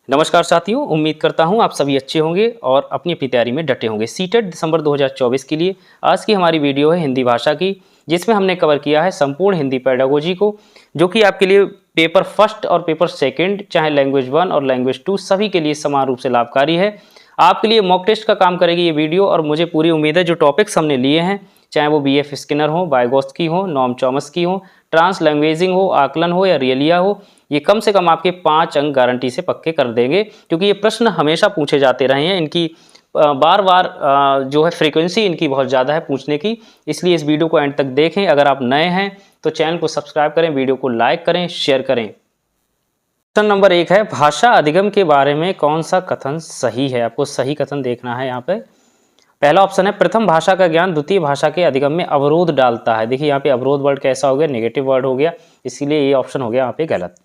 नमस्कार साथियों, उम्मीद करता हूं आप सभी अच्छे होंगे और अपनी अपनी तैयारी में डटे होंगे। सीटेट दिसंबर 2024 के लिए आज की हमारी वीडियो है हिंदी भाषा की, जिसमें हमने कवर किया है संपूर्ण हिंदी पेडागोजी को, जो कि आपके लिए पेपर फर्स्ट और पेपर सेकंड, चाहे लैंग्वेज 1 और लैंग्वेज 2 सभी के लिए समान रूप से लाभकारी है। आपके लिए मॉक टेस्ट का काम करेगी ये वीडियो और मुझे पूरी उम्मीद है जो टॉपिक्स हमने लिए हैं, चाहे वो BF स्किनर हो, वाइगोत्स्की हो, नॉम चॉम्स्की हो, ट्रांस लैंग्वेजिंग हो, आकलन हो या रियलिया हो, ये कम से कम आपके 5 अंक गारंटी से पक्के कर देंगे, क्योंकि ये प्रश्न हमेशा पूछे जाते रहे हैं। इनकी बार बार जो है फ्रीक्वेंसी इनकी बहुत ज़्यादा है पूछने की, इसलिए इस वीडियो को एंड तक देखें। अगर आप नए हैं तो चैनल को सब्सक्राइब करें, वीडियो को लाइक करें, शेयर करें। क्वेश्चन नंबर 1 है, भाषा अधिगम के बारे में कौन सा कथन सही है। आपको सही कथन देखना है। यहाँ पे पहला ऑप्शन है, प्रथम भाषा का ज्ञान द्वितीय भाषा के अधिगम में अवरोध डालता है। देखिए यहाँ पे अवरोध वर्ड कैसा हो गया, नेगेटिव वर्ड हो गया, इसीलिए ये ऑप्शन हो गया यहाँ पे गलत।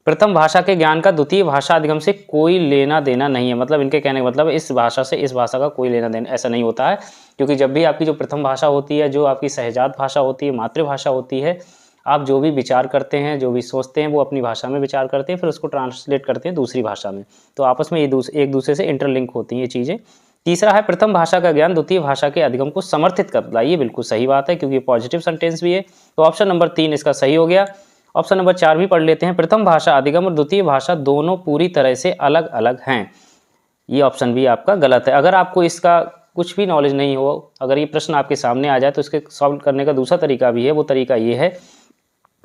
प्रथम भाषा के ज्ञान का द्वितीय भाषा अधिगम से कोई लेना देना नहीं है। मतलब इनके कहने का मतलब इस भाषा से इस भाषा का कोई लेना देना ऐसा नहीं होता है, क्योंकि जब भी आपकी जो प्रथम भाषा होती है, जो आपकी सहजात भाषा होती है, मातृभाषा होती है, आप जो भी विचार करते हैं, जो भी सोचते हैं, वो अपनी भाषा में विचार करते हैं, फिर उसको ट्रांसलेट करते हैं दूसरी भाषा में, तो आपस में एक दूसरे से इंटरलिंक होती हैं ये चीज़ें। तीसरा है, प्रथम भाषा का ज्ञान द्वितीय भाषा के अधिगम को समर्थित करता है। ये बिल्कुल सही बात है, क्योंकि पॉजिटिव सेंटेंस भी है, तो ऑप्शन नंबर 3 इसका सही हो गया। ऑप्शन नंबर 4 भी पढ़ लेते हैं, प्रथम भाषा अधिगम और द्वितीय भाषा दोनों पूरी तरह से अलग अलग हैं। ये ऑप्शन भी आपका गलत है। अगर आपको इसका कुछ भी नॉलेज नहीं हो, अगर ये प्रश्न आपके सामने आ जाए, तो इसके सॉल्व करने का दूसरा तरीका भी है। वो तरीका ये है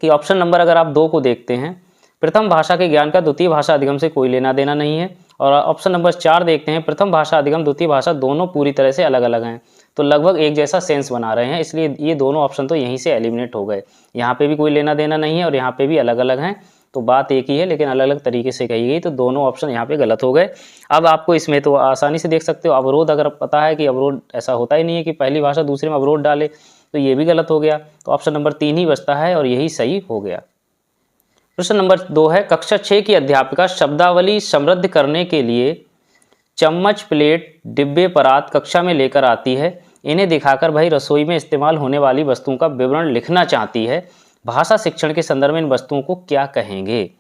कि ऑप्शन नंबर अगर आप 2 को देखते हैं, प्रथम भाषा के ज्ञान का द्वितीय भाषा अधिगम से कोई लेना देना नहीं है, और ऑप्शन नंबर 4 देखते हैं, प्रथम भाषा अधिगम द्वितीय भाषा दोनों पूरी तरह से अलग अलग हैं, तो लगभग एक जैसा सेंस बना रहे हैं, इसलिए ये दोनों ऑप्शन तो यहीं से एलिमिनेट हो गए। यहाँ पे भी कोई लेना देना नहीं है और यहाँ पे भी अलग अलग हैं, तो बात एक ही है लेकिन अलग अलग तरीके से कही गई, तो दोनों ऑप्शन यहाँ पे गलत हो गए। अब आपको इसमें तो आसानी से देख सकते हो, अवरोध अगर पता है कि अवरोध ऐसा होता ही नहीं है कि पहली भाषा दूसरे में अवरोध डाले, तो ये भी गलत हो गया, तो ऑप्शन नंबर 3 ही बचता है और यही सही हो गया। प्रश्न नंबर 2 है, कक्षा 6 की अध्यापिका शब्दावली समृद्ध करने के लिए चम्मच, प्लेट, डिब्बे, परात कक्षा में लेकर आती है। इन्हें दिखाकर भाई रसोई में इस्तेमाल होने वाली वस्तुओं का विवरण लिखना चाहती है। भाषा शिक्षण के संदर्भ में इन वस्तुओं को क्या कहेंगे।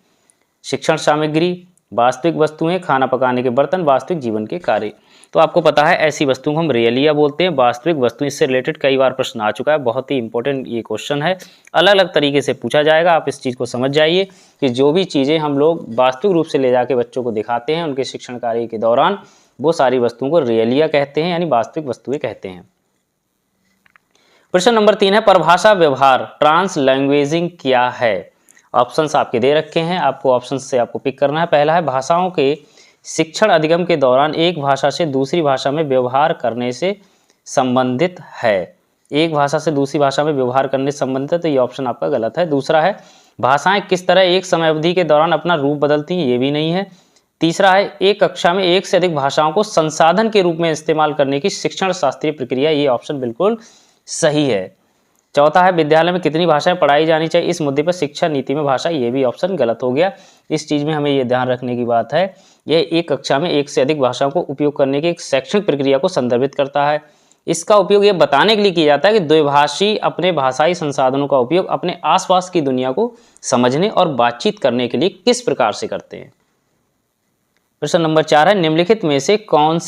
शिक्षण सामग्री, वास्तविक वस्तुएं, खाना पकाने के बर्तन, वास्तविक जीवन के कार्य। तो आपको पता है ऐसी वस्तुओं को हम रियलिया बोलते हैं, वास्तविक वस्तु। इससे रिलेटेड कई बार प्रश्न आ चुका है, बहुत ही इंपॉर्टेंट ये क्वेश्चन है, अलग अलग तरीके से पूछा जाएगा। आप इस चीज़ को समझ जाइए कि जो भी चीज़ें हम लोग वास्तविक रूप से ले जाके बच्चों को दिखाते हैं उनके शिक्षण कार्य के दौरान, वो सारी वस्तुओं को रियलिया कहते हैं, यानी वास्तविक वस्तुएं कहते हैं। प्रश्न नंबर 3 है, परिभाषा व्यवहार ट्रांस लैंग्वेजिंग क्या है। ऑप्शंस आपके दे रखे हैं, आपको ऑप्शंस से आपको पिक करना है। पहला है, भाषाओं के शिक्षण अधिगम के दौरान एक भाषा से दूसरी भाषा में व्यवहार करने से संबंधित है। एक भाषा से दूसरी भाषा में व्यवहार करने से संबंधित है, तो ये ऑप्शन आपका गलत है। दूसरा है, भाषाएं किस तरह एक समय अवधि के दौरान अपना रूप बदलती हैं, ये भी नहीं है। तीसरा है, एक कक्षा में एक से अधिक भाषाओं को संसाधन के रूप में इस्तेमाल करने की शिक्षण शास्त्रीय प्रक्रिया, ये ऑप्शन बिल्कुल सही है। चौथा है, विद्यालय में कितनी भाषाएं पढ़ाई जानी चाहिए, इस मुद्दे पर शिक्षा नीति में भाषा, ये भी ऑप्शन गलत हो गया। इस चीज़ में हमें ये ध्यान रखने की बात है, यह एक कक्षा में एक से अधिक भाषाओं को उपयोग करने की एक शैक्षणिक प्रक्रिया को संदर्भित करता है। इसका उपयोग ये बताने के लिए किया जाता है कि द्विभाषी अपने भाषाई संसाधनों का उपयोग अपने आसपास की दुनिया को समझने और बातचीत करने के लिए किस प्रकार से करते हैं। प्रश्न नंबर 4 है, निम्नलिखित में से कौन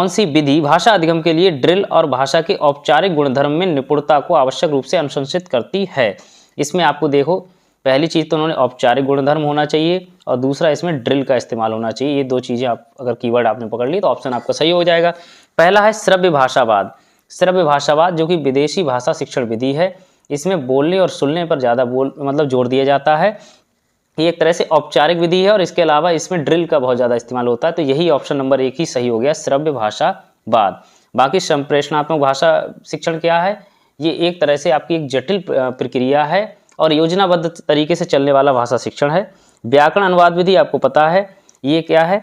सी विधि भाषा अधिगम के लिए ड्रिल और भाषा के औपचारिक गुणधर्म में निपुणता को आवश्यक रूप से अनुशंसित करती है। इसमें आपको देखो, पहली चीज़ तो उन्होंने औपचारिक गुणधर्म होना चाहिए और दूसरा इसमें ड्रिल का इस्तेमाल होना चाहिए। ये 2 चीज़ें आप अगर कीवर्ड आपने पकड़ ली तो ऑप्शन आपका सही हो जाएगा। पहला है श्रव्य भाषावाद। श्रव्य भाषावाद जो कि विदेशी भाषा शिक्षण विधि है, इसमें बोलने और सुनने पर ज़्यादा जोर दिया जाता है। ये एक तरह से औपचारिक विधि है और इसके अलावा इसमें ड्रिल का बहुत ज़्यादा इस्तेमाल होता है, तो यही ऑप्शन नंबर 1 ही सही हो गया, श्रव्य भाषावाद। बाकी संप्रेषणात्मक भाषा शिक्षण क्या है, ये एक तरह से आपकी एक जटिल प्रक्रिया है और योजनाबद्ध तरीके से चलने वाला भाषा शिक्षण है। व्याकरण अनुवाद विधि आपको पता है ये क्या है।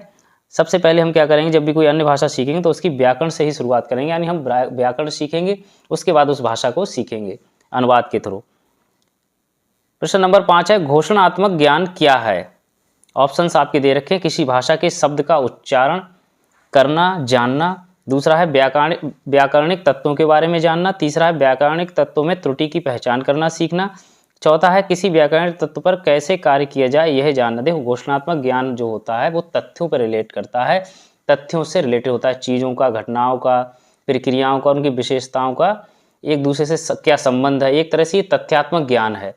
सबसे पहले हम क्या करेंगे, जब भी कोई अन्य भाषा सीखेंगे तो उसकी व्याकरण से ही शुरुआत करेंगे, यानी हम व्याकरण सीखेंगे, उसके बाद उस भाषा को सीखेंगे अनुवाद के थ्रू। प्रश्न नंबर 5 है, घोषणात्मक ज्ञान क्या है। ऑप्शंस आपके दे रखे हैं, किसी भाषा के शब्द का उच्चारण करना, जानना। दूसरा है व्याकरणिक तत्वों के बारे में जानना। तीसरा है व्याकरणिक तत्वों में त्रुटि की पहचान करना सीखना। चौथा है किसी व्याकरण तत्व पर कैसे कार्य किया जाए यह जानना। देखो घोषणात्मक ज्ञान जो होता है वो तथ्यों पर रिलेट करता है, तथ्यों से रिलेटेड होता है, चीज़ों का, घटनाओं का, प्रक्रियाओं का, उनकी विशेषताओं का एक दूसरे से क्या संबंध है। एक तरह से ये तथ्यात्मक ज्ञान है।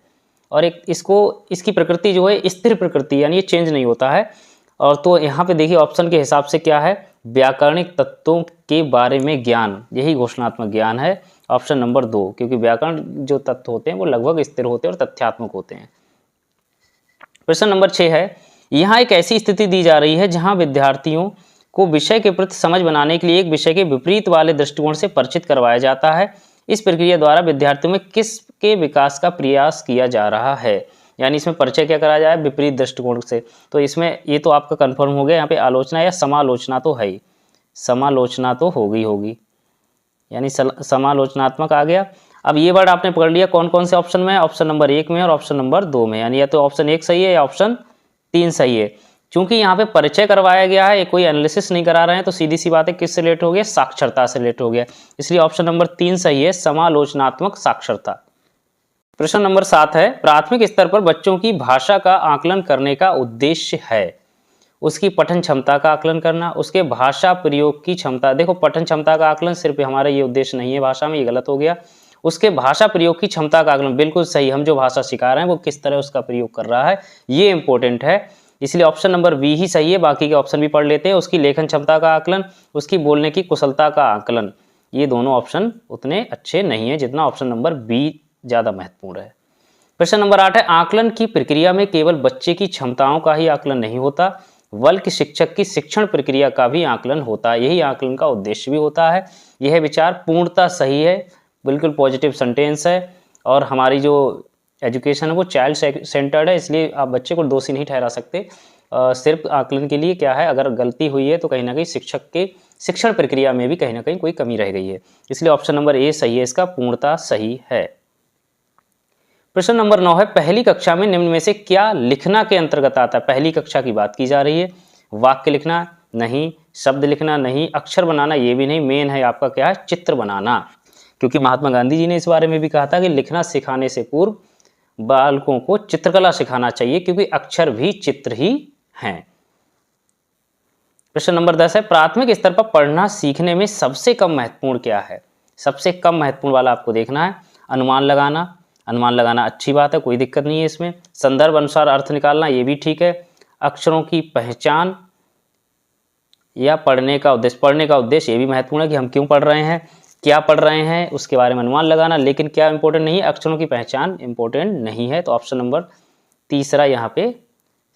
और एक इसकी प्रकृति जो है स्थिर प्रकृति, यानी ये चेंज नहीं होता है। और तो यहाँ पे देखिए ऑप्शन के हिसाब से क्या है, व्याकरणिक तत्वों के बारे में ज्ञान, यही घोषणात्मक ज्ञान है। ऑप्शन नंबर 2, क्योंकि व्याकरण जो तत्व होते हैं वो लगभग स्थिर होते हैं और तथ्यात्मक होते हैं। प्रश्न नंबर 6 है, यहाँ एक ऐसी स्थिति दी जा रही है जहाँ विद्यार्थियों को विषय के प्रति समझ बनाने के लिए एक विषय के विपरीत वाले दृष्टिकोण से परिचित करवाया जाता है। इस प्रक्रिया द्वारा विद्यार्थियों में किसके विकास का प्रयास किया जा रहा है। यानी इसमें परिचय क्या कराया जाए, विपरीत दृष्टिकोण से। तो इसमें ये तो आपका कंफर्म हो गया, यहाँ पे आलोचना या समालोचना तो है ही, समालोचना तो होगी, यानी समालोचनात्मक आ गया। अब ये वर्ड आपने पकड़ लिया कौन कौन से ऑप्शन में, ऑप्शन नंबर 1 में और ऑप्शन नंबर 2 में, यानी या तो ऑप्शन 1 सही है या ऑप्शन 3 सही है। चूंकि यहाँ पे परिचय करवाया गया है, कोई एनालिसिस नहीं करा रहे हैं, तो सीधी सी बात है किससे रिलेट हो गया, साक्षरता से रिलेट हो गया, इसलिए ऑप्शन नंबर 3 सही है, समालोचनात्मक साक्षरता। प्रश्न नंबर 7 है, प्राथमिक स्तर पर बच्चों की भाषा का आकलन करने का उद्देश्य है उसकी पठन क्षमता का आकलन करना, उसके भाषा प्रयोग की क्षमता। देखो पठन क्षमता का आकलन सिर्फ हमारा ये उद्देश्य नहीं है भाषा में, ये गलत हो गया। उसके भाषा प्रयोग की क्षमता का आकलन, बिल्कुल सही, हम जो भाषा सिखा रहे हैं वो किस तरह उसका प्रयोग कर रहा है, ये इंपॉर्टेंट है, इसलिए ऑप्शन नंबर बी ही सही है। बाकी के ऑप्शन भी पढ़ लेते हैं। उसकी लेखन क्षमता का आकलन, उसकी बोलने की कुशलता का आकलन, ये दोनों ऑप्शन उतने अच्छे नहीं है जितना ऑप्शन नंबर बी ज़्यादा महत्वपूर्ण है। प्रश्न नंबर 8 है, आकलन की प्रक्रिया में केवल बच्चे की क्षमताओं का ही आकलन नहीं होता बल्कि शिक्षक की शिक्षण प्रक्रिया का भी आकलन होता है, यही आकलन का उद्देश्य भी होता है। यह विचार पूर्णतः सही है, बिल्कुल पॉजिटिव सेंटेंस है। और हमारी जो एजुकेशन है वो चाइल्ड सेंटर्ड है, इसलिए आप बच्चे को दोषी नहीं ठहरा सकते। सिर्फ आकलन के लिए क्या है, अगर गलती हुई है तो कहीं ना कहीं शिक्षक के शिक्षण प्रक्रिया में भी कहीं ना कहीं कोई कमी रह गई है, इसलिए ऑप्शन नंबर ए सही है, इसका पूर्णतः सही है। प्रश्न नंबर 9 है, पहली कक्षा में निम्न में से क्या लिखना के अंतर्गत आता है। पहली कक्षा की बात की जा रही है। वाक्य लिखना नहीं, शब्द लिखना नहीं, अक्षर बनाना ये भी नहीं, मेन है आपका क्या है, चित्र बनाना, क्योंकि महात्मा गांधी जी ने इस बारे में भी कहा था कि लिखना सिखाने से पूर्व बालकों को चित्रकला सिखाना चाहिए, क्योंकि अक्षर भी चित्र ही हैं। प्रश्न नंबर 10 है, प्राथमिक स्तर पर पढ़ना सीखने में सबसे कम महत्वपूर्ण क्या है। सबसे कम महत्वपूर्ण वाला आपको देखना है। अनुमान लगाना, अनुमान लगाना अच्छी बात है, कोई दिक्कत नहीं है इसमें। संदर्भ अनुसार अर्थ निकालना, ये भी ठीक है। अक्षरों की पहचान या पढ़ने का उद्देश्य, पढ़ने का उद्देश्य ये भी महत्वपूर्ण है कि हम क्यों पढ़ रहे हैं, क्या पढ़ रहे हैं, उसके बारे में अनुमान लगाना। लेकिन क्या इंपॉर्टेंट नहीं है, अक्षरों की पहचान इंपॉर्टेंट नहीं है, तो ऑप्शन नंबर तीसरा यहाँ पे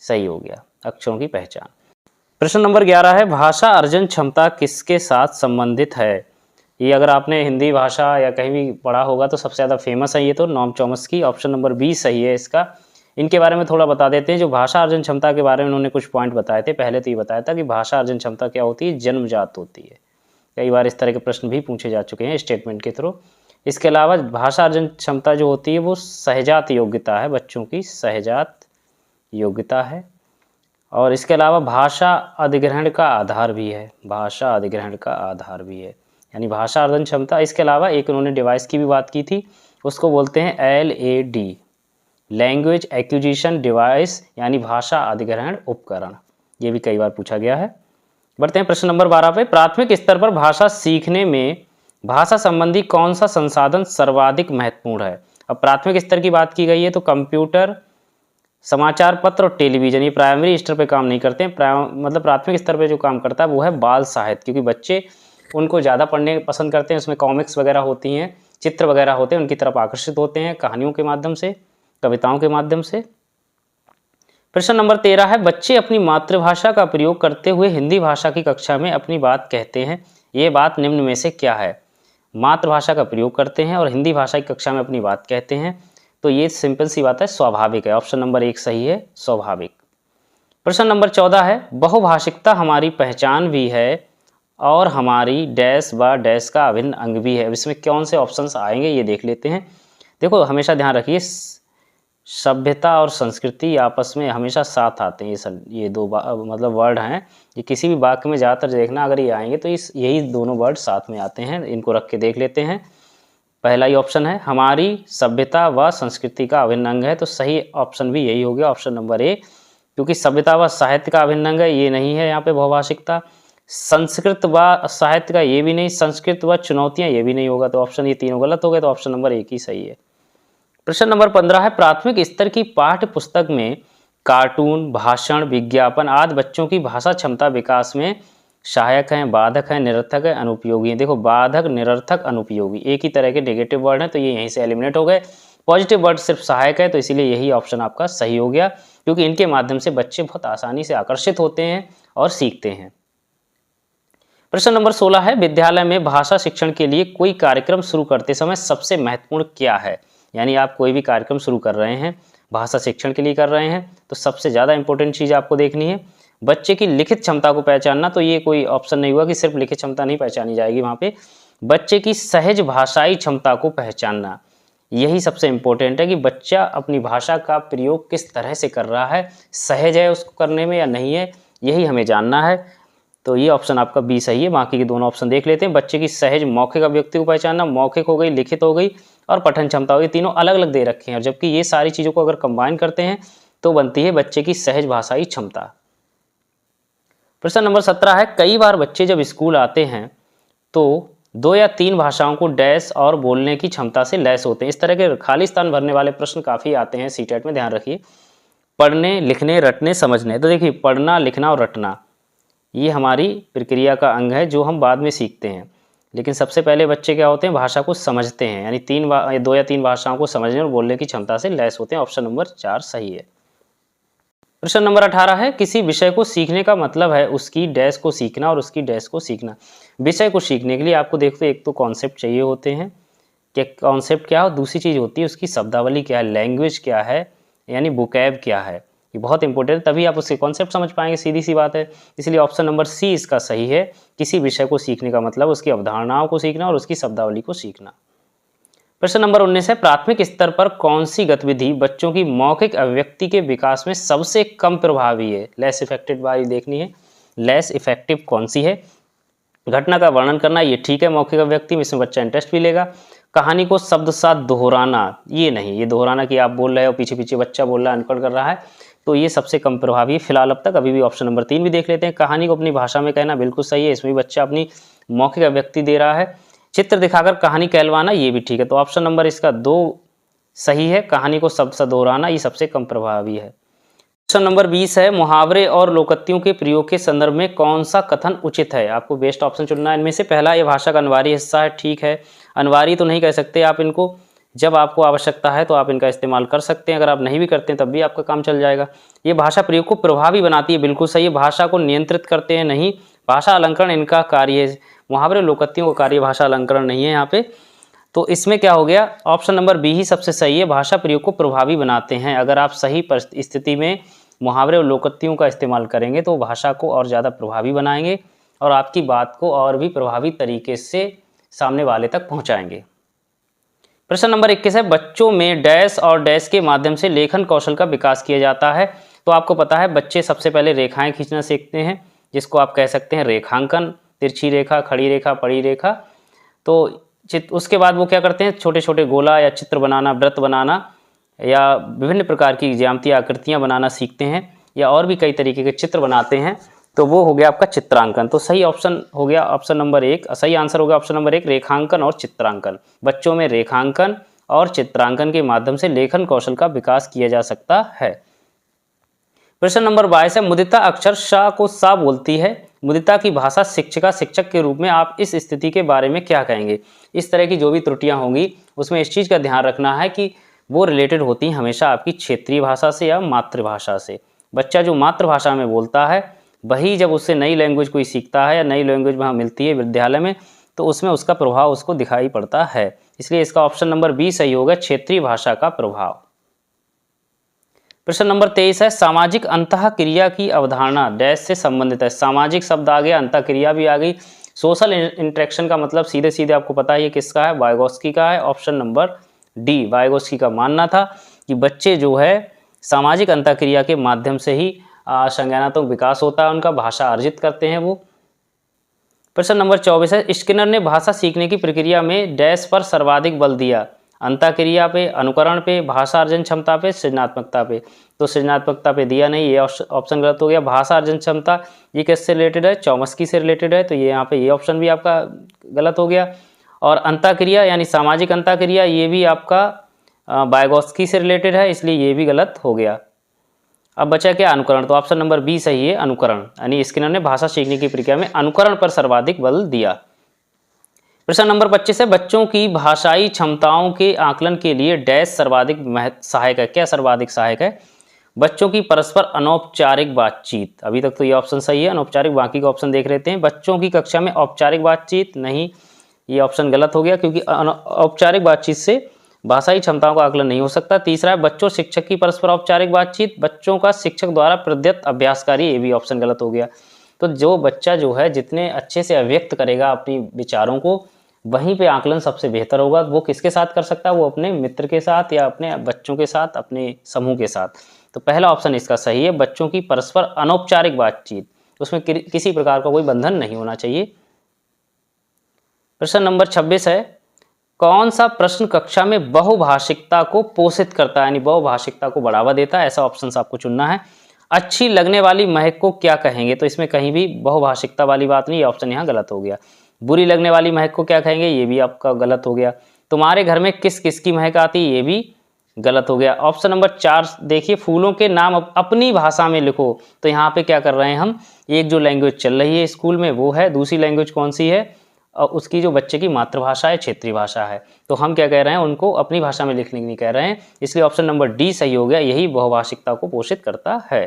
सही हो गया, अक्षरों की पहचान। प्रश्न नंबर 11 है, भाषा अर्जन क्षमता किसके साथ संबंधित है। ये अगर आपने हिंदी भाषा या कहीं भी पढ़ा होगा तो सबसे ज़्यादा फेमस है ये तो, Noam Chomsky, option number B सही है इसका। इनके बारे में थोड़ा बता देते हैं। जो भाषा अर्जन क्षमता के बारे में उन्होंने कुछ पॉइंट बताए थे। पहले तो ये बताया था कि भाषा अर्जन क्षमता क्या होती है, जन्मजात होती है। कई बार इस तरह के प्रश्न भी पूछे जा चुके हैं स्टेटमेंट के थ्रू। इसके अलावा भाषा अर्जन क्षमता जो होती है वो सहजात योग्यता है, बच्चों की सहजात योग्यता है। और इसके अलावा भाषा अधिग्रहण का आधार भी है, भाषा अधिग्रहण का आधार भी है, यानी भाषा अर्जन क्षमता। इसके अलावा एक उन्होंने डिवाइस की भी बात की थी, उसको बोलते हैं LAD, लैंग्वेज एक्विजिशन डिवाइस, यानी भाषा अधिग्रहण उपकरण। ये भी कई बार पूछा गया है। बढ़ते हैं प्रश्न नंबर 12 पे, प्राथमिक स्तर पर भाषा सीखने में भाषा संबंधी कौन सा संसाधन सर्वाधिक महत्वपूर्ण है। अब प्राथमिक स्तर की बात की गई है तो कंप्यूटर, समाचार पत्र और टेलीविजन, ये प्राइमरी स्तर पे काम नहीं करते हैं। मतलब प्राथमिक स्तर पे जो काम करता है वो है बाल साहित्य, क्योंकि बच्चे उनको ज़्यादा पढ़ने पसंद करते हैं। उसमें कॉमिक्स वगैरह होती हैं, चित्र वगैरह होते हैं, उनकी तरफ आकर्षित होते हैं कहानियों के माध्यम से, कविताओं के माध्यम से। प्रश्न नंबर 13 है, बच्चे अपनी मातृभाषा का प्रयोग करते हुए हिंदी भाषा की कक्षा में अपनी बात कहते हैं, ये बात निम्न में से क्या है। मातृभाषा का प्रयोग करते हैं और हिंदी भाषा की कक्षा में अपनी बात कहते हैं, तो ये सिंपल सी बात है, स्वाभाविक है। ऑप्शन नंबर 1 सही है, स्वाभाविक। प्रश्न नंबर 14 है, बहुभाषिकता हमारी पहचान भी है और हमारी डैश व डैश का अभिन्न अंग भी है। इसमें कौन से ऑप्शंस आएंगे ये देख लेते हैं। देखो हमेशा ध्यान रखिए, सभ्यता और संस्कृति आपस में हमेशा साथ आते हैं। ये दो मतलब वर्ड हैं, ये किसी भी वाक्य में ज़्यादातर देखना, अगर ये आएंगे तो यही दोनों वर्ड साथ में आते हैं। इनको रख के देख लेते हैं। पहला ही ऑप्शन है। हमारी सभ्यता व संस्कृति का अभिन्न अंग है, तो सही ऑप्शन भी यही हो गया, ऑप्शन नंबर ए, क्योंकि सभ्यता व साहित्य का अभिन्न अंग है, ये नहीं है यहाँ पे बहुभाषिकता। संस्कृत व साहित्य का ये भी नहीं, संस्कृत व चुनौतियां ये भी नहीं होगा, तो ऑप्शन ये तीनों गलत हो गए, तो ऑप्शन नंबर एक ही सही है। प्रश्न नंबर 15 है, प्राथमिक स्तर की पाठ्य पुस्तक में कार्टून, भाषण, विज्ञापन आदि बच्चों की भाषा क्षमता विकास में सहायक हैं, बाधक हैं, निरर्थक है, अनुपयोगी हैं। देखो बाधक, निरर्थक, अनुपयोगी एक ही तरह के नेगेटिव वर्ड हैं, तो ये यहीं से एलिमिनेट हो गए। पॉजिटिव वर्ड सिर्फ सहायक है, तो इसीलिए यही ऑप्शन आपका सही हो गया, क्योंकि इनके माध्यम से बच्चे बहुत आसानी से आकर्षित होते हैं और सीखते हैं। प्रश्न नंबर 16 है, विद्यालय में भाषा शिक्षण के लिए कोई कार्यक्रम शुरू करते समय सबसे महत्वपूर्ण क्या है? यानी आप कोई भी कार्यक्रम शुरू कर रहे हैं, भाषा शिक्षण के लिए कर रहे हैं, तो सबसे ज़्यादा इंपॉर्टेंट चीज़ आपको देखनी है बच्चे की लिखित क्षमता को पहचानना। तो ये कोई ऑप्शन नहीं हुआ कि सिर्फ लिखित क्षमता नहीं पहचानी जाएगी, वहाँ पे बच्चे की सहज भाषाई क्षमता को पहचानना, यही सबसे इम्पोर्टेंट है कि बच्चा अपनी भाषा का प्रयोग किस तरह से कर रहा है, सहज है उसको करने में या नहीं है, यही हमें जानना है। तो ये ऑप्शन आपका बी सही है। बाकी के दोनों ऑप्शन देख लेते हैं। बच्चे की सहज मौखिक अभिव्यक्ति को पहचानना, मौखिक हो गई, लिखित हो गई और पठन क्षमता हो गई, तीनों अलग अलग दे रखे हैं, और जबकि ये सारी चीज़ों को अगर कंबाइन करते हैं तो बनती है बच्चे की सहज भाषाई क्षमता। प्रश्न नंबर 17 है, कई बार बच्चे जब स्कूल आते हैं तो 2 या 3 भाषाओं को डैश और बोलने की क्षमता से लैस होते हैं। इस तरह के खाली स्थान भरने वाले प्रश्न काफ़ी आते हैं सीटेट में, ध्यान रखिए। पढ़ने, लिखने, रटने, समझने, तो देखिए पढ़ना, लिखना और रटना ये हमारी प्रक्रिया का अंग है जो हम बाद में सीखते हैं, लेकिन सबसे पहले बच्चे क्या होते हैं, भाषा को समझते हैं, यानी 2 या 3 भाषाओं को समझने और बोलने की क्षमता से लैस होते हैं। ऑप्शन नंबर 4 सही है। प्रश्न नंबर 18 है, किसी विषय को सीखने का मतलब है उसकी डैश को सीखना और उसकी डैश को सीखना। विषय को सीखने के लिए आपको देखो एक तो कॉन्सेप्ट चाहिए होते हैं कि कॉन्सेप्ट क्या हो, दूसरी चीज़ होती है उसकी शब्दावली क्या है, लैंग्वेज क्या है, यानी वोकैब क्या है, ये बहुत इंपॉर्टेंट है, तभी आप उसके कॉन्सेप्ट समझ पाएंगे, सीधी सी बात है। इसलिए ऑप्शन नंबर सी इसका सही है। किसी विषय को सीखने का मतलब उसकी अवधारणाओं को सीखना और उसकी शब्दावली को सीखना। प्रश्न नंबर 19 है, प्राथमिक स्तर पर कौन सी गतिविधि बच्चों की मौखिक अभिव्यक्ति के विकास में सबसे कम प्रभावी है? लेस इफेक्टिव वाली देखनी है, लेस इफेक्टिव कौन सी है? घटना का वर्णन करना, ये ठीक है, मौखिक अभिव्यक्ति में इसमें बच्चा इंटरेस्ट भी लेगा। कहानी को शब्द साथ दोहराना, ये नहीं, ये दोहराना कि आप बोल रहे हो पीछे पीछे बच्चा बोल रहा है, अनुकरण कर रहा है, तो ये सबसे कम प्रभावी है फिलहाल अब तक। अभी भी ऑप्शन नंबर 3 भी देख लेते हैं। कहानी को अपनी भाषा में कहना बिल्कुल सही है, इसमें भी बच्चा अपनी मौखिक अभिव्यक्ति दे रहा है। चित्र दिखाकर कहानी कहलवाना, ये भी ठीक है, तो ऑप्शन नंबर इसका 2 सही है। कहानी को शब्द से दोहराना ये सबसे कम प्रभावी है। क्वेश्चन नंबर 20 है, मुहावरे और लोकोक्तियों के प्रयोग के संदर्भ में कौन सा कथन उचित है? आपको बेस्ट ऑप्शन चुनना है इनमें से। पहला, ये भाषा का अनिवार्य हिस्सा है, ठीक है। अनिवार्य तो नहीं कह सकते आप इनको, जब आपको आवश्यकता है तो आप इनका इस्तेमाल कर सकते हैं, अगर आप नहीं भी करते हैं तब भी आपका काम चल जाएगा। ये भाषा प्रयोग को प्रभावी बनाती है, बिल्कुल सही है। भाषा को नियंत्रित करते हैं, नहीं। भाषा अलंकरण इनका कार्य है, मुहावरे लोकोक्तियों का कार्य भाषा अलंकरण नहीं है यहाँ पे। तो इसमें क्या हो गया, ऑप्शन नंबर बी ही सबसे सही है, भाषा प्रयोग को प्रभावी बनाते हैं। अगर आप सही स्थिति में मुहावरे और लोकोक्तियों का इस्तेमाल करेंगे तो भाषा को और ज़्यादा प्रभावी बनाएंगे और आपकी बात को और भी प्रभावी तरीके से सामने वाले तक पहुँचाएंगे। प्रश्न नंबर 21 है, बच्चों में डैश और डैश के माध्यम से लेखन कौशल का विकास किया जाता है। तो आपको पता है बच्चे सबसे पहले रेखाएं खींचना सीखते हैं, जिसको आप कह सकते हैं रेखांकन, तिरछी रेखा, खड़ी रेखा, पड़ी रेखा। तो उसके बाद वो क्या करते हैं, छोटे छोटे गोला या चित्र बनाना, वृत्त बनाना या विभिन्न प्रकार की ज्यामितीय आकृतियाँ बनाना सीखते हैं, या और भी कई तरीके के चित्र बनाते हैं। तो वो हो गया आपका चित्रांकन। तो सही ऑप्शन हो गया ऑप्शन नंबर 1, सही आंसर हो गया ऑप्शन नंबर 1, रेखांकन और चित्रांकन। बच्चों में रेखांकन और चित्रांकन के माध्यम से लेखन कौशल का विकास किया जा सकता है। प्रश्न नंबर 22 है, मुदिता अक्षर श को सा बोलती है, मुदिता की भाषा शिक्षिका शिक्षक के रूप में आप इस स्थिति के बारे में क्या कहेंगे? इस तरह की जो भी त्रुटियां होंगी उसमें इस चीज़ का ध्यान रखना है कि वो रिलेटेड होती हैं हमेशा आपकी क्षेत्रीय भाषा से या मातृभाषा से। बच्चा जो मातृभाषा में बोलता है वही जब उससे नई लैंग्वेज कोई सीखता है या नई लैंग्वेज वहाँ मिलती है विद्यालय में, तो उसमें उसका प्रभाव उसको दिखाई पड़ता है। इसलिए इसका ऑप्शन नंबर बी सही होगा, क्षेत्रीय भाषा का प्रभाव। प्रश्न नंबर 23 है, सामाजिक अंतःक्रिया की अवधारणा डैश से संबंधित है। सामाजिक शब्द आ गया, अंतःक्रिया भी आ गई। सोशल इंटरेक्शन का मतलब सीधे सीधे आपको पता है ये किसका है, वाइगोत्स्की का है। ऑप्शन नंबर डी, वाइगोत्स्की का मानना था कि बच्चे जो है सामाजिक अंतःक्रिया के माध्यम से ही संज्ञानात्मक विकास होता है उनका, भाषा अर्जित करते हैं वो। प्रश्न नंबर 24 है, स्किनर ने भाषा सीखने की प्रक्रिया में डैश पर सर्वाधिक बल दिया। अंतःक्रिया पे, अनुकरण पे, भाषा अर्जन क्षमता पे, सृजनात्मकता पे। तो सृजनात्मकता पे दिया नहीं, ये ऑप्शन गलत हो गया। भाषा अर्जन क्षमता ये किससे रिलेटेड है? चौमस्की से रिलेटेड है, तो ये यहाँ पे ये ऑप्शन भी आपका गलत हो गया। और अंतःक्रिया यानी सामाजिक अंतःक्रिया ये भी आपका वाइगोत्स्की से रिलेटेड है, इसलिए ये भी गलत हो गया। अब बचा क्या? अनुकरण। तो ऑप्शन नंबर बी सही है, अनुकरण। यानी स्किनर ने भाषा सीखने की प्रक्रिया में अनुकरण पर सर्वाधिक बल दिया। प्रश्न नंबर 25 है, बच्चों की भाषाई क्षमताओं के आकलन के लिए डैश सर्वाधिक सहायक है। क्या सर्वाधिक सहायक है? बच्चों की परस्पर अनौपचारिक बातचीत। अभी तक तो ये ऑप्शन सही है, अनौपचारिक। बाकी का ऑप्शन देख लेते हैं। बच्चों की कक्षा में औपचारिक बातचीत नहीं, ये ऑप्शन गलत हो गया, क्योंकि औपचारिक बातचीत से भाषाई क्षमताओं का आकलन नहीं हो सकता। तीसरा है, बच्चों शिक्षक की परस्पर औपचारिक बातचीत, बच्चों का शिक्षक द्वारा प्रदत्त अभ्यासकारी, ये भी ऑप्शन गलत हो गया। तो जो बच्चा जो है जितने अच्छे से अभिव्यक्त करेगा अपनी विचारों को, वहीं पे आकलन सबसे बेहतर होगा। वो किसके साथ कर सकता है? वो अपने मित्र के साथ या अपने बच्चों के साथ, अपने समूह के साथ। तो पहला ऑप्शन इसका सही है, बच्चों की परस्पर अनौपचारिक बातचीत, उसमें किसी प्रकार का कोई बंधन नहीं होना चाहिए। प्रश्न नंबर 26 है, कौन सा प्रश्न कक्षा में बहुभाषिकता को पोषित करता है, यानी बहुभाषिकता को बढ़ावा देता है? ऐसा ऑप्शन आपको चुनना है। अच्छी लगने वाली महक को क्या कहेंगे? तो इसमें कहीं भी बहुभाषिकता वाली बात नहीं, ये ऑप्शन यहाँ गलत हो गया। बुरी लगने वाली महक को क्या कहेंगे? ये भी आपका गलत हो गया। तुम्हारे घर में किस किस की महक आती है? ये भी गलत हो गया। ऑप्शन नंबर 4 देखिए, फूलों के नाम अपनी भाषा में लिखो। तो यहाँ पे क्या कर रहे हैं हम? एक जो लैंग्वेज चल रही है स्कूल में वो है, दूसरी लैंग्वेज कौन सी है? और उसकी जो बच्चे की मातृभाषा है, क्षेत्रीय भाषा है। तो हम क्या कह रहे हैं? उनको अपनी भाषा में लिखने की नहीं कह रहे हैं, इसलिए ऑप्शन नंबर डी सही हो गया। यही बहुभाषिकता को पोषित करता है।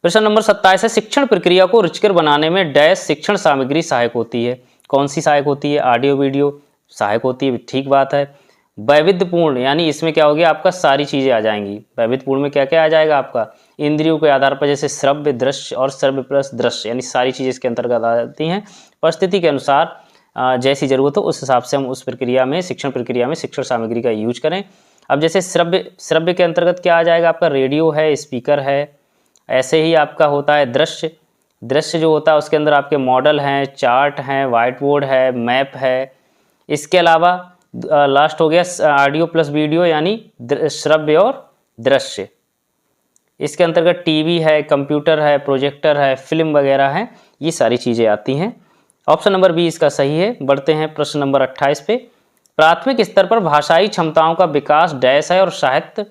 प्रश्न नंबर 27 है, शिक्षण प्रक्रिया को रुचिकर बनाने में डैश शिक्षण सामग्री सहायक होती है। कौन सी सहायक होती है? ऑडियो वीडियो सहायक होती है, ठीक बात है। वैविध्यपूर्ण, यानी इसमें क्या हो गया आपका? सारी चीजें आ जाएंगी। वैविध्यपूर्ण में क्या क्या आ जाएगा आपका? इंद्रियों के आधार पर, जैसे श्रव्य, दृश्य और श्रव्य प्लस दृश्य, यानी सारी चीजें इसके अंतर्गत आ जाती हैं। परिस्थिति के अनुसार जैसी जरूरत हो उस हिसाब से हम उस प्रक्रिया में, शिक्षण प्रक्रिया में शिक्षण सामग्री का यूज करें। अब जैसे श्रव्य के अंतर्गत क्या आ जाएगा आपका? रेडियो है, स्पीकर है। ऐसे ही आपका होता है दृश्य। दृश्य जो होता है उसके अंदर आपके मॉडल हैं, चार्ट हैं, व्हाइट बोर्ड है, मैप है। इसके अलावा लास्ट हो गया ऑडियो प्लस वीडियो, यानी श्रव्य और दृश्य। इसके अंतर्गत टीवी है, कंप्यूटर है, प्रोजेक्टर है, फिल्म वगैरह है, ये सारी चीज़ें आती हैं। ऑप्शन नंबर बी इसका सही है। बढ़ते हैं प्रश्न नंबर 28 पे। प्राथमिक स्तर पर भाषाई क्षमताओं का विकास डैश है और साहित्य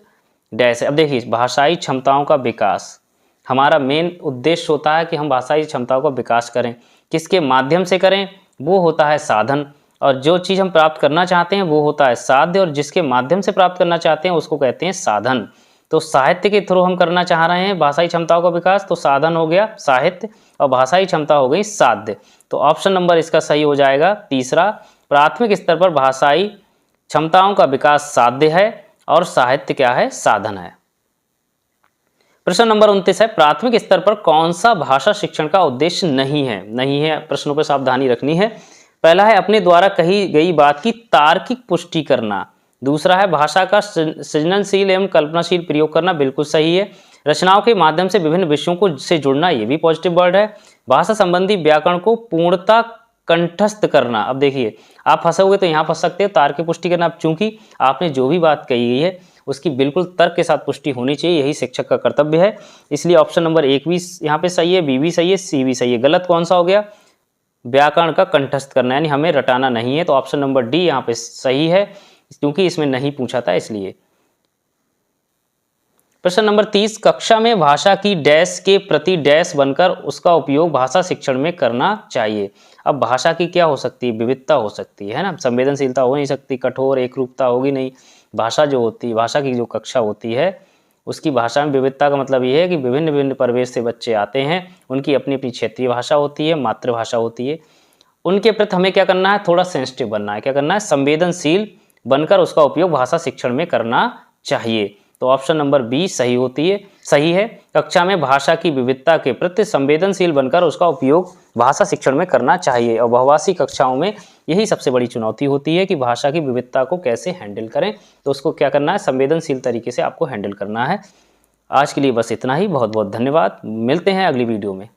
डैश है। अब देखिए, भाषाई क्षमताओं का विकास, हमारा मेन उद्देश्य होता है कि हम भाषाई क्षमताओं का विकास करें। किसके माध्यम से करें? वो होता है साधन। और जो चीज़ हम प्राप्त करना चाहते हैं वो होता है साध्य, और जिसके माध्यम से प्राप्त करना चाहते हैं उसको कहते हैं साधन। तो साहित्य के थ्रू हम करना चाह रहे हैं भाषाई क्षमताओं का विकास, तो साधन हो गया साहित्य और भाषाई क्षमता हो गई साध्य। तो ऑप्शन नंबर इसका सही हो जाएगा तीसरा। प्राथमिक स्तर पर भाषाई क्षमताओं का विकास साध्य है और साहित्य क्या है? साधन है। प्रश्न नंबर 29 है, प्राथमिक स्तर पर कौन सा भाषा शिक्षण का उद्देश्य नहीं है? नहीं है प्रश्नों पर सावधानी रखनी है। पहला है अपने द्वारा कही गई बात की तार्किक पुष्टि करना। दूसरा है भाषा का सृजनशील एवं कल्पनाशील प्रयोग करना, बिल्कुल सही है। रचनाओं के माध्यम से विभिन्न विषयों को से जुड़ना, ये भी पॉजिटिव वर्ड है। भाषा संबंधी व्याकरण को पूर्णता कंठस्थ करना। अब देखिए, आप फंसोगे तो यहाँ फंस सकते हो, तार्किक पुष्टि करना। चूंकि आपने जो भी बात कही गई है उसकी बिल्कुल तर्क के साथ पुष्टि होनी चाहिए, यही शिक्षक का कर्तव्य है। इसलिए ऑप्शन नंबर 1 भी यहाँ पे सही है, बी भी सही है, सी भी सही है। गलत कौन सा हो गया? व्याकरण का कंठस्थ करना, यानी हमें रटाना नहीं है। तो ऑप्शन नंबर डी यहाँ पे सही है, क्योंकि इसमें नहीं पूछा था इसलिए। प्रश्न नंबर 30, कक्षा में भाषा की डैश के प्रति डैश बनकर उसका उपयोग भाषा शिक्षण में करना चाहिए। अब भाषा की क्या हो सकती है? विविधता हो सकती है ना, संवेदनशीलता हो नहीं सकती, कठोर एक रूपता होगी नहीं। भाषा जो होती है, भाषा की जो कक्षा होती है उसकी भाषा में विविधता का मतलब ये है कि विभिन्न विभिन्न परिवेश से बच्चे आते हैं, उनकी अपनी अपनी क्षेत्रीय भाषा होती है, मातृभाषा होती है। उनके प्रति हमें क्या करना है? थोड़ा सेंसिटिव बनना है। क्या करना है? संवेदनशील बनकर उसका उपयोग भाषा शिक्षण में करना चाहिए। तो ऑप्शन नंबर बी सही है। कक्षा में भाषा की विविधता के प्रति संवेदनशील बनकर उसका उपयोग भाषा शिक्षण में करना चाहिए। और बहुभाषी कक्षाओं में यही सबसे बड़ी चुनौती होती है कि भाषा की विविधता को कैसे हैंडल करें। तो उसको क्या करना है? संवेदनशील तरीके से आपको हैंडल करना है। आज के लिए बस इतना ही। बहुत बहुत धन्यवाद। मिलते हैं अगली वीडियो में।